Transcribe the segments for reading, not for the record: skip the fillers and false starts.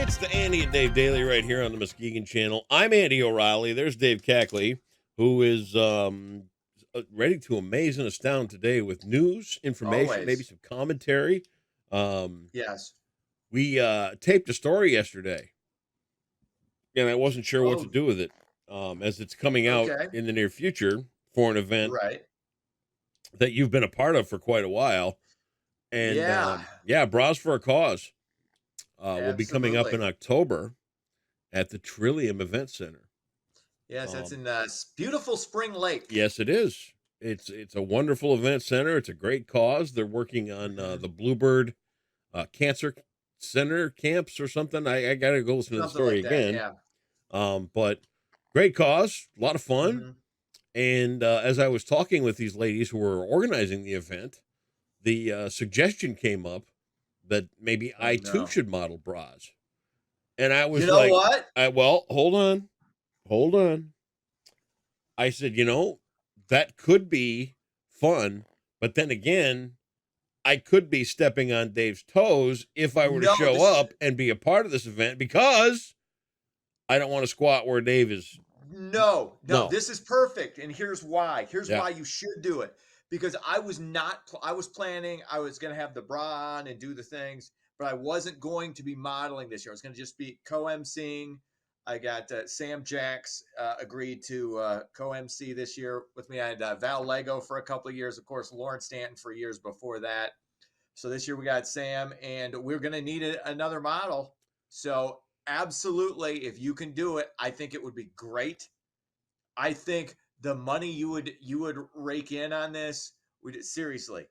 It's the Andy and Dave Daily right here on the Muskegon Channel. I'm Andy O'Reilly. There's Dave Cackley, who is ready to amaze and astound today with news, information, maybe Always. some commentary. Um, Yes. we taped a story yesterday, and I wasn't sure what to Oh, do with it, as it's coming out okay. in the near future for an event Right. that you've been a part of for quite a while. And Yeah, yeah, Bras for a Cause will be coming up absolutely. in October at the Trillium Event Center. Yes, that's Um, in beautiful Spring Lake. yes, it is. It's a wonderful event center. It's a great cause. They're working on Mhm. the Bluebird Cancer Center camps or something. I got to go listen to the Something story like that. again. Yeah. But great cause, a lot of fun. Hmm. And as I was talking with these ladies who were organizing the event, the suggestion came up that maybe Oh I too no. should model bras. And I You was know like, what? well, hold on. I said, that could be fun, but then again, I could be stepping on Dave's toes if I were to No, show this up and be a part of this event because I don't want to squat where Dave is. no, No. this is perfect. And here's why. Here's Yeah. why you should do it. Because I was not I was planning, I was gonna have the bra on and do the things, but I wasn't going to be modeling this year. I was gonna just be co-emceeing. I got Sam Jacks agreed to co-MC this year with me. I had Val Lego for a couple of years, of course, Lauren Stanton for years before that. So this year we got Sam, and we're going to need another model. So absolutely, if you can do it, I think it would be great. I think the money you would rake in on this would seriously,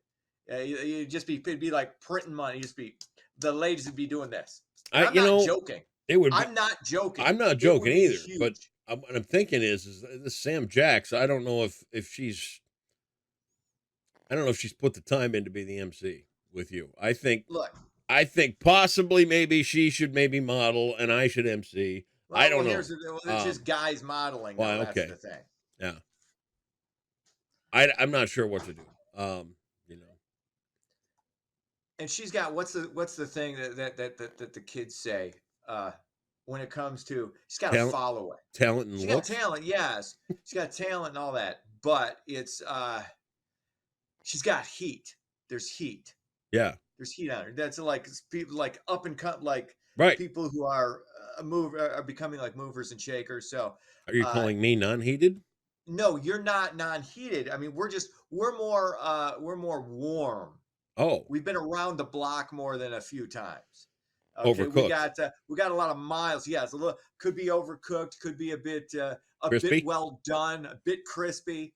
you just be it'd be like printing money. Just be the ladies would be doing this, and I, I'm not joking. it would be, I'm not joking. I'm not It joking would be either, but huge. what I'm thinking is this Sam Jacks. I don't know if she's put the time in to be the MC with you. Look, I think possibly maybe she should maybe model and I should MC. I well, don't here's know. it's just guys modeling though. Well, That's okay. the thing. Yeah. I'm not sure what to do. You know, And she's got what's the thing that the kids say uh when it comes to she's got a talent, following. talent and She got looks. talent, yes. She's got talent and all that, but she's got heat. There's heat. Yeah. There's heat on her. That's like people like up and cut like Right. people who are are becoming like movers and shakers. So Are you uh calling me non-heated? no, you're not non-heated. I mean, we're more warm. Oh, We've been around the block more than a few times. Okay, overcooked. we got a lot of miles. Yes, a little could be overcooked, could be a bit Crispy? well done, a bit crispy,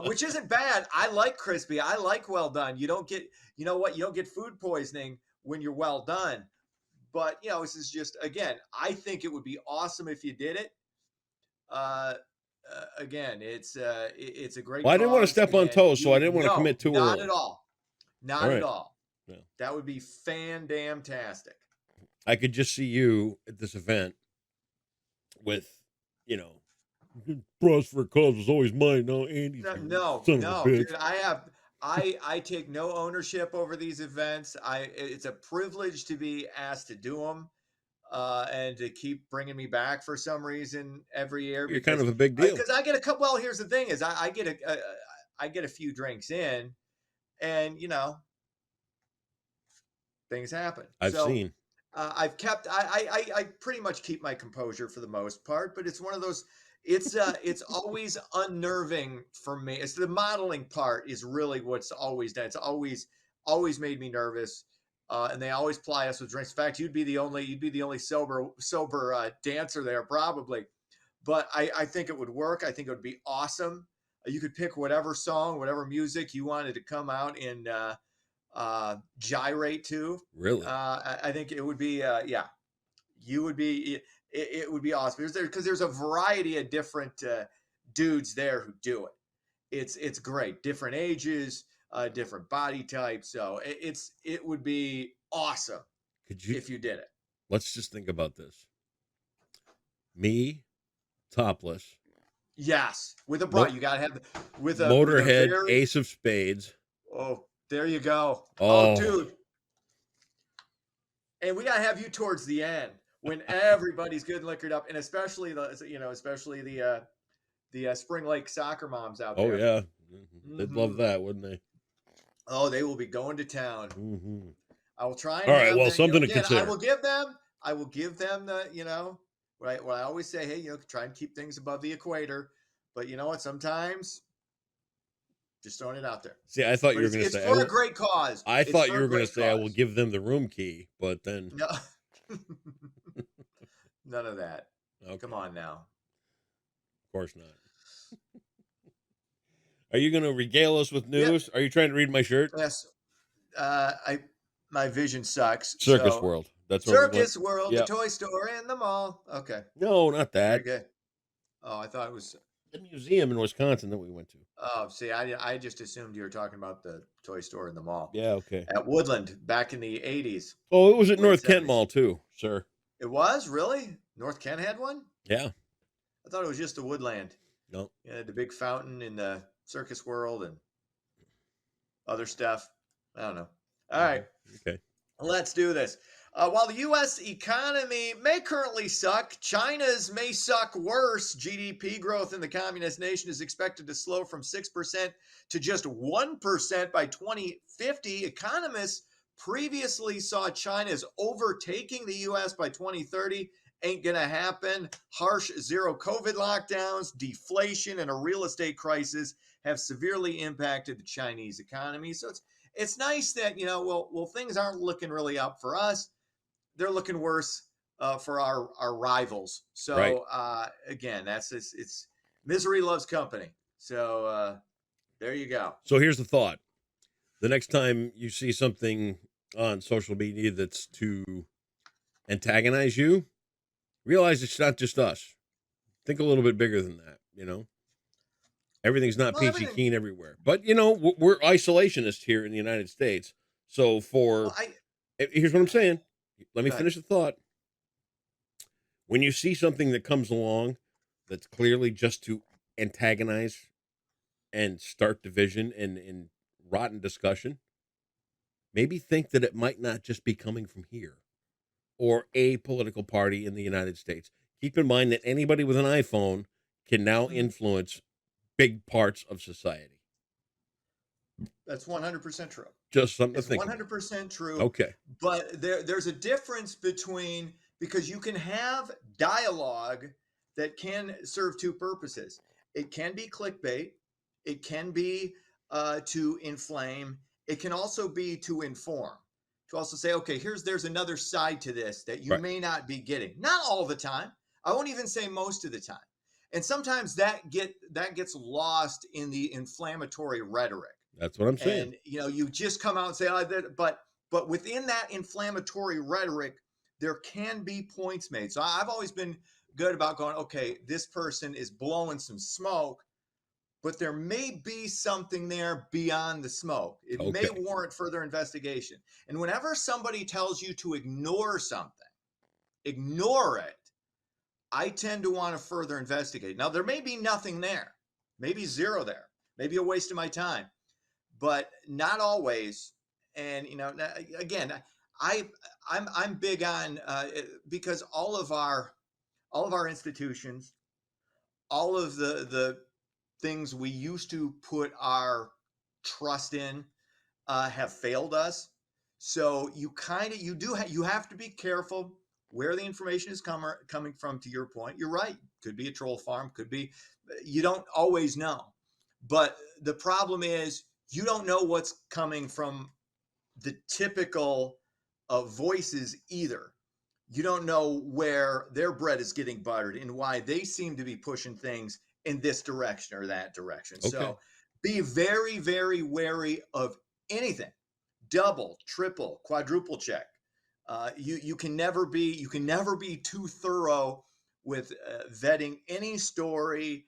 which isn't bad. I like crispy. I like well done. You don't get, you know what? You don't get food poisoning when you're well done. But this is just again. I think it would be awesome if you did it. Uh, Again, it's a great Well, I didn't want to cause, step on and toes, you so I would didn't want to no, commit too not at early. all, All not at right. all. Yeah. That would be fan-damn-tastic. I could just see you at this event with, you know, bras for a cause was always mine. No, Andy's No, here, you no, son of a no, bitch. dude. I take no ownership over these events. It's a privilege to be asked to do them, and to keep bringing me back for some reason every year You're kind because of a big deal. because I get a couple. Well, here's the thing: is I get a few drinks in, and things happen. I've So seen. I've kept I pretty much keep my composure for the most part, but it's one of those. It's always unnerving for me. It's the modeling part is really what's always done. It's always made me nervous. And they always ply us with drinks. In fact, you'd be the only sober dancer there probably. But I think it would work. I think it would be awesome. You could pick whatever song, whatever music you wanted to come out and gyrate to. Really? I think it would be, yeah, you would be, it would be awesome because there's a variety of different dudes there who do it. It's great, different ages, different body types. So it would be awesome Could you? if you did it. Let's just think about this. Me, topless, Yes, with a bra, mo- you gotta have with a Motorhead, very Ace of Spades. oh, there you go. Oh, Oh, dude, and we gotta have you towards the end when everybody's good and liquored up, and especially the Spring Lake soccer moms out Oh there. yeah, they'd love Hmm. that, wouldn't they? Oh, they will be going to town. Hmm. I will try and All right, have well, them. something to Again, consider. I will give them the, what I always say, hey, try and keep things above the equator. But you know what? Sometimes just throwing it out there. See, I thought you But were it's going to it's say I for a will. great cause. I It's thought for you a were going to great say I will cause. give them the room key, but then No, none of that. okay, Come of on now. course not. Are you going to regale us with Yep. news? Are you trying to read my shirt? Yes. I my vision sucks. Circus So World. That's where we went. Circus World, the Yep. toy store, and the mall. Okay. No, not Very that. good. Oh, I thought it was. The museum in Wisconsin that we went to. Oh, see, I just assumed you were talking about the toy store in the mall Yeah, okay. at Woodland back in the 80s, Oh, it was at late North Kent 70s. Mall too, sir. It was really North Kent had one. Yeah. I thought it was just the Woodland. No. Yeah, the big fountain in the Circus World and other stuff. I don't know. All right. Okay. Let's do this. While the U.S. economy may currently suck, China's may suck worse. GDP growth in the communist nation is expected to slow from 6% to just 1% by 2050. Economists previously saw China as overtaking the U.S. by 2030. Ain't going to happen. Harsh zero COVID lockdowns, deflation, and a real estate crisis have severely impacted the Chinese economy. So it's nice that well things aren't looking really up for us. They're looking worse for our rivals. Right. So again, it's misery loves company. So there you go. So here's the thought. The next time you see something on social media that's to antagonize you, realize it's not just us. Think a little bit bigger than that. Everything's not Well, peachy everything. keen everywhere. But, we're isolationists here in the United States. So Well, I here's what I'm saying. Let me go ahead. finish the thought. When you see something that comes along that's clearly just to antagonize and start division and rotten discussion, maybe think that it might not just be coming from here or a political party in the United States. Keep in mind that anybody with an iPhone can now Mhm. influence big parts of society. That's 100% true. Just something to It's think about. 100% true. Okay. But there's a difference between, because you can have dialogue that can serve two purposes. It can be clickbait, it can be to inflame, it can also be to inform. To also say, okay, there's another side to this that you Right. may not be getting. Not all the time. I won't even say most of the time. And sometimes that gets lost in the inflammatory rhetoric. That's what I'm saying. And you just come out and say, oh, but within that inflammatory rhetoric, there can be points made. So I've always been good about going, okay, this person is blowing some smoke, but there may be something there beyond the smoke. It may Okay. warrant further investigation. And whenever somebody tells you to ignore something, ignore it, I tend to want to further investigate. Now, there may be nothing there, maybe zero there, maybe a waste of my time, but not always. And again, I I'm big on because all of our institutions, all of the things we used to put our trust in have failed us. So you have to be careful where the information is coming from. To your point, you're right. Could be a troll farm. Could be. You don't always know. But the problem is you don't know what's coming from the typical voices either. You don't know where their bread is getting buttered and why they seem to be pushing things in this direction or that direction. Okay. So be very, very wary of anything. Double, triple, quadruple check. You can never be too thorough with vetting any story,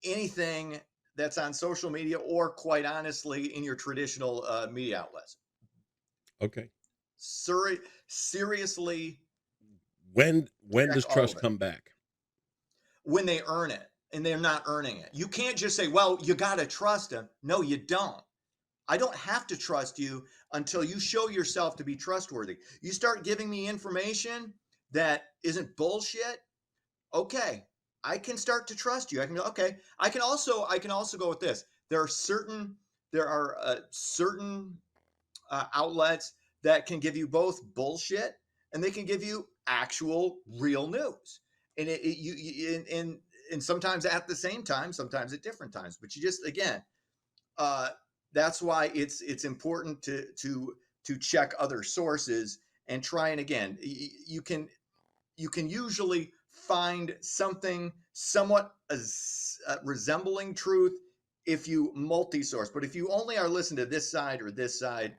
anything that's on social media, or quite honestly in your traditional media outlets. Okay. Seriously, When check does all trust of it come back? when they earn it, and they're not earning it. You can't just say, well, you got to trust them. No, you don't. I don't have to trust you until you show yourself to be trustworthy. You start giving me information that isn't bullshit, okay, I can start to trust you. I can go, okay. I can also go with this. There are certain outlets that can give you both bullshit and they can give you actual real news. And and sometimes at the same time, sometimes at different times. But you just again, uh, that's why it's important to check other sources and try and again, you can usually find something somewhat resembling truth if you multi-source. But if you only are listening to this side or this side,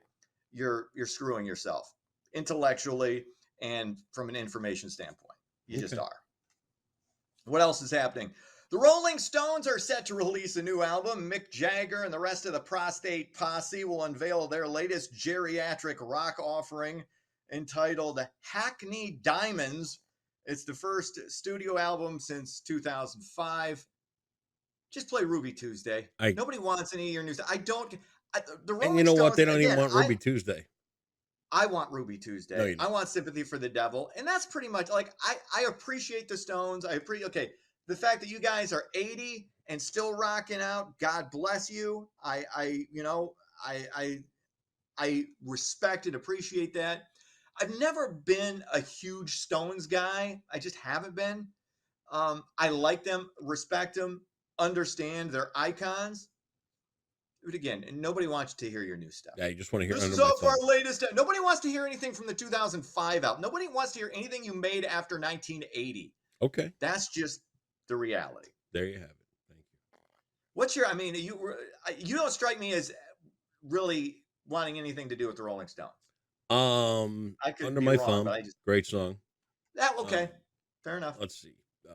you're screwing yourself intellectually and from an information standpoint. You just Okay. are. What else is happening? The Rolling Stones are set to release a new album. Mick Jagger and the rest of the Prostate Posse will unveil their latest geriatric rock offering entitled Hackney Diamonds. It's the first studio album since 2005. Just play Ruby Tuesday. I Nobody wants any of your news. I don't. The and you Rolling know what? Stones, They don't even again, want Ruby Tuesday. I want Ruby No, Tuesday. you I don't. want Sympathy for the Devil. And that's pretty much like I appreciate the Stones. I appreciate okay. The fact that you guys are 80 and still rocking out, God bless you. I respect and appreciate that. I've never been a huge Stones guy. I just haven't been. I like them, respect them, understand they're icons. But again, nobody wants to hear your new stuff. Yeah, you just want to hear This under is my off our thumb. latest. Nobody wants to hear anything from the 2005 album. Nobody wants to hear anything you made after 1980. Okay. That's just the reality. There you have it. Thank you. What's your? I mean, you don't strike me as really wanting anything to do with the Rolling Stones. I could Under be my wrong, but thumb. I just Great song. that Um, okay. Fair enough. let's see. Uh,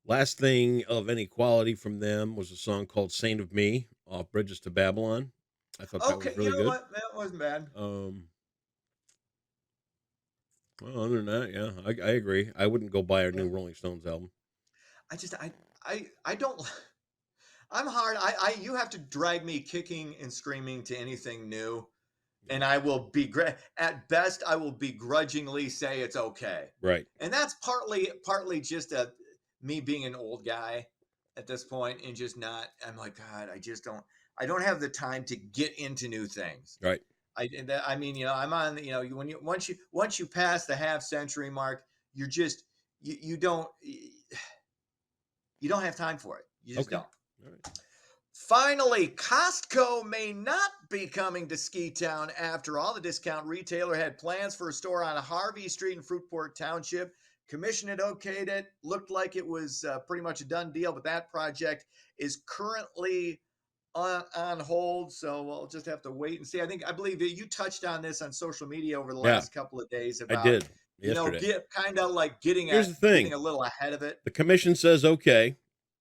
Last thing of any quality from them was a song called "Saint of Me" off Bridges to Babylon. I thought that Okay, was you really know good. what? That wasn't bad. Um, well, other than that, yeah, I agree. I wouldn't go buy a Yeah. new Rolling Stones album. I just I don't. I'm hard. You have to drag me kicking and screaming to anything new, Yeah. and I will be at best I will begrudgingly say it's okay. Right. And that's partly just me being an old guy at this point and just not. I'm like, God, I don't have the time to get into new things. Right. I mean, I'm on, when once you pass the half century mark, you're just you don't have time for it. You just Okay. don't. All right. Finally, Costco may not be coming to Ski Town after all. The discount retailer had plans for a store on Harvey Street in Fruitport Township. Commission had okayed it. Looked like it was pretty much a done deal, but that project is currently on hold. So we'll just have to wait and see. I believe that you touched on this on social media over the Yeah, last couple of days I about did yesterday. get kind of like getting Here's the thing: a little ahead of it. the commission says okay,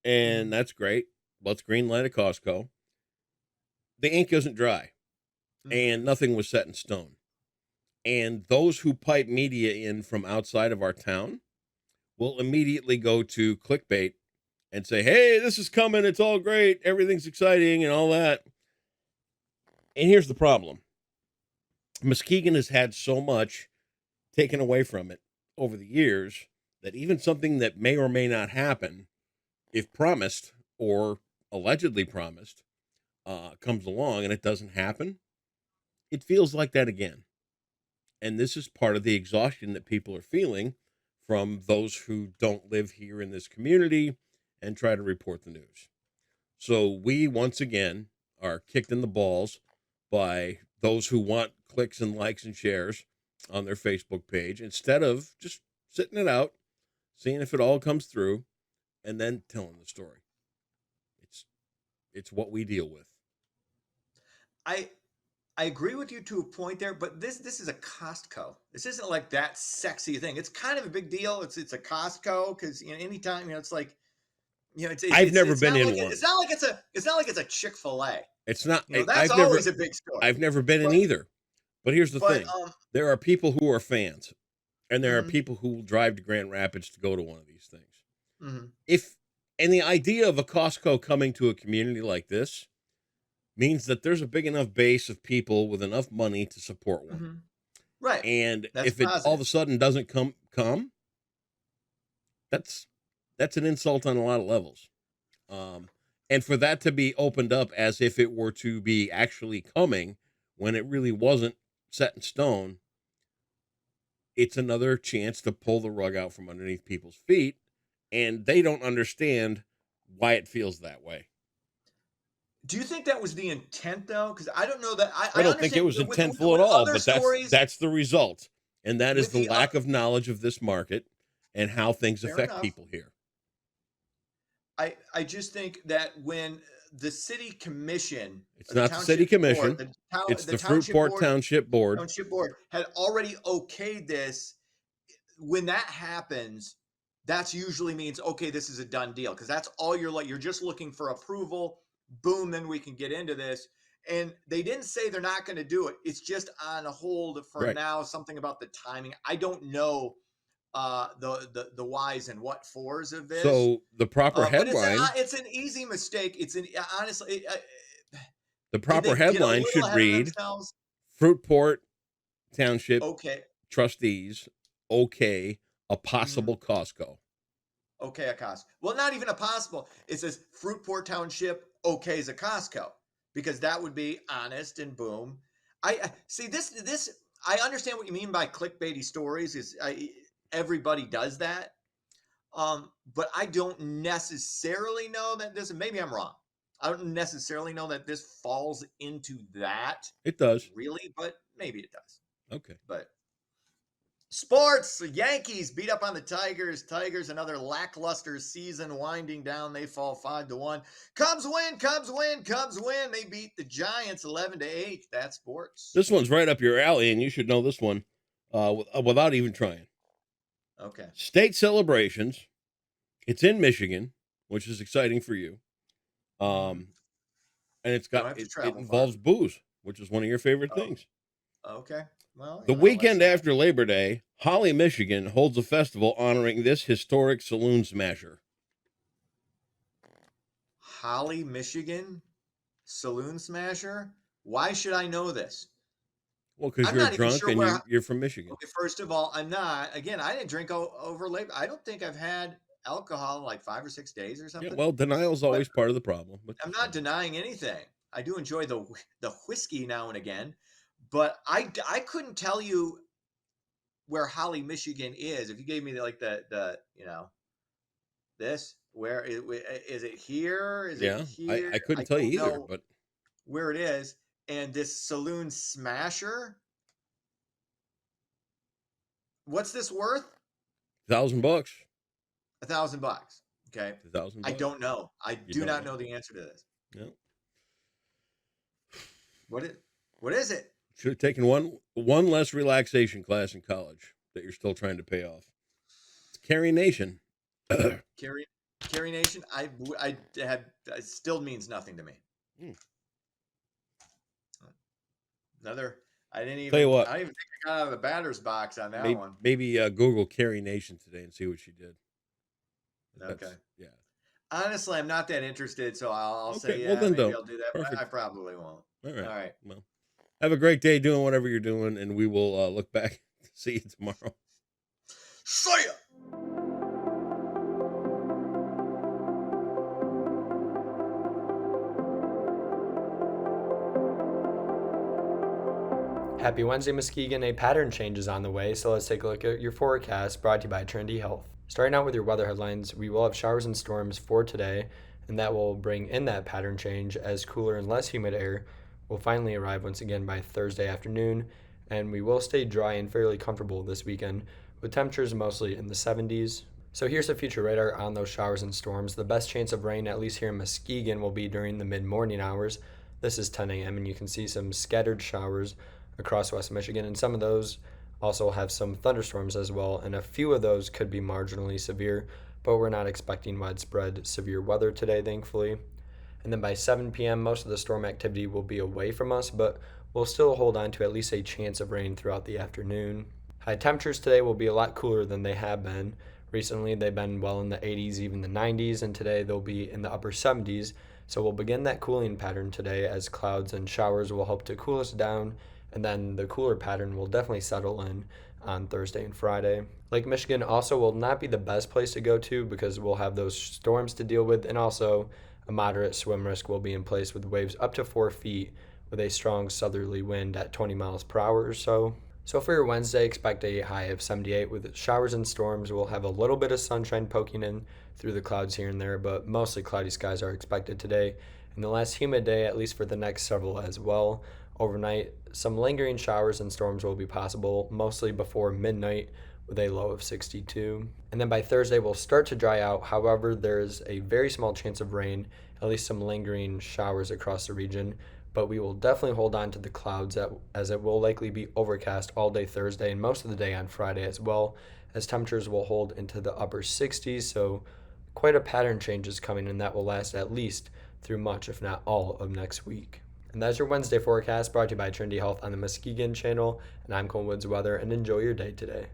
and Hmm. that's great. Let's green light at Costco. The ink isn't dry, Hmm. and nothing was set in stone. And those who pipe media in from outside of our town will immediately go to clickbait and say, "Hey, this is coming. It's all great. Everything's exciting and all that." And here's the problem: Muskegon has had so much taken away from it over the years that even something that may or may not happen, if promised or allegedly promised, comes along and it doesn't happen, it feels like that again. And this is part of the exhaustion that people are feeling from those who don't live here in this community and try to report the news. So we once again are kicked in the balls by those who want clicks and likes and shares on their Facebook page instead of just sitting it out, seeing if it all comes through, and then telling the story. It's it's what we deal with. I I agree with you to a point there, but this is a Costco. This isn't like that sexy thing. It's kind of a big deal. It's a Costco because anytime it's like I've never it's been not in like one. it's not like it's a Chick-fil-A. It's not. That's always a big store. I've never been in But either. But here's the but thing: there are people who are fans, and there are mhm, people who will drive to Grand Rapids to go to one of these things. mhm, If and the idea of a Costco coming to a community like this means that there's a big enough base of people with enough money to support one. mhm. Right. And That's if it all of positive. a sudden doesn't come, that's that's an insult on a lot of levels. Um, and for that to be opened up as if it were to be actually coming when it really wasn't set in stone, it's another chance to pull the rug out from underneath people's feet, and they don't understand why it feels that way. Do you think that was the intent though? Because I don't know that I I don't think it understand was intentful at with all, other but that's stories that's the result, and that is with the the lack of knowledge of this market and how things fair affect enough. people here. I just think that when the city commission It's or the not the city township board, commission; it's the the township Fruitport board Township Board. township board had already okayed this, when that happens, that's usually means okay, this is a done deal because that's all you're like. You're just looking for approval. Boom, then we can get into this. And they didn't say they're not going to do it. It's just on a hold for Right. now. Something about the timing. I don't know the whys and what fors of this. So the proper But headline, it's an easy mistake. It's an honestly, the did proper they get a headline little should ahead of read themselves? Fruitport Township Okay. trustees okay a Mhm. possible Costco. Okay, a Costco. Well, not even a possible. It says Fruitport Township okays a Costco because that would be honest and boom. I see this. I understand what you mean by clickbaity stories. Everybody does that, but I don't necessarily know that this. Maybe I'm wrong. I don't necessarily know that this falls into that It does. really, but maybe it does. Okay. But sports, Yankees beat up on the Tigers. Tigers, another lackluster season winding down. They fall 5-1. Cubs win, Cubs win, Cubs win. They beat the Giants 11-8. That's sports. This one's right up your alley, and you should know this one without even trying. Okay. State celebrations. It's in Michigan, which is exciting for you. Mm-hmm. Um, and You don't have to it travel far. involves booze, which is one of your favorite Oh, things. okay. Well, The let's weekend after Labor Day, Holly, Michigan holds a festival honoring this historic saloon smasher. Holly, Michigan, saloon smasher. Why should I know this? Well, because I'm you're not even drunk sure and where. you're from Michigan. Okay, first of all, I'm not. Again, I didn't drink over labor. I don't think I've had alcohol in like 5 or 6 days or Yeah, something. well, denial is But always part of the problem. But I'm that's not fine. denying anything. I do enjoy the whiskey now and again, but I couldn't tell you where Holly, Michigan is. If you gave me like the this, where is it here? Is it Yeah, here? I couldn't I tell you don't either, know but where it is. And this saloon smasher, what's this worth? $1,000. $1,000. Okay. I $1,000. don't know. I You do don't not know. know the answer to this. No. What it? What is it? Should have taken one less relaxation class in college that you're still trying to pay off. It's Carrie Nation. Carry Carry Nation. I had it still means nothing to me. Hmm. Another. I didn't Tell you even. what, I don't even think I got out of the batter's box on that one. maybe Google Carrie Nation today and see what she did. Okay. That's yeah. Honestly, I'm not that interested, so I'll Okay, say well yeah, then maybe don't. I'll do that, but I Perfect. probably won't. All right. All right. Well, have a great day doing whatever you're doing, and we will look back to see you tomorrow. See ya. Happy Wednesday, Muskegon. A pattern change is on the way, so let's take a look at your forecast brought to you by Trinity Health. Starting out with your weather headlines, we will have showers and storms for today, and that will bring in that pattern change as cooler and less humid air will finally arrive once again by Thursday afternoon, and we will stay dry and fairly comfortable this weekend with temperatures mostly in the 70s. So here's the future radar on those showers and storms. The best chance of rain, at least here in Muskegon, will be during the mid-morning hours. This is 10 a.m., and you can see some scattered showers across West Michigan, and some of those also have some thunderstorms as well, and a few of those could be marginally severe, but we're not expecting widespread severe weather today, thankfully. And then by 7 p.m., most of the storm activity will be away from us, but we'll still hold on to at least a chance of rain throughout the afternoon. High temperatures today will be a lot cooler than they have been. Recently, they've been well in the 80s, even the 90s, and today they'll be in the upper 70s. So we'll begin that cooling pattern today as clouds and showers will help to cool us down and then the cooler pattern will definitely settle in on Thursday and Friday. Lake Michigan also will not be the best place to go to because we'll have those storms to deal with, and also a moderate swim risk will be in place with waves up to 4 feet with a strong southerly wind at 20 miles per hour or so. So for your Wednesday, expect a high of 78 with showers and storms. We'll have a little bit of sunshine poking in through the clouds here and there, but mostly cloudy skies are expected today. And the last humid day, at least for the next several as well. Overnight, some lingering showers and storms will be possible, mostly before midnight with a low of 62. And then by Thursday, we'll start to dry out. However, there's a very small chance of rain, at least some lingering showers across the region. But we will definitely hold on to the clouds as it will likely be overcast all day Thursday and most of the day on Friday as well, as temperatures will hold into the upper 60s. So quite a pattern change is coming, and that will last at least through much, if not all, of next week. And that's your Wednesday forecast brought to you by Trinity Health on the Muskegon channel. And I'm Cole Woods Weather, and enjoy your day today.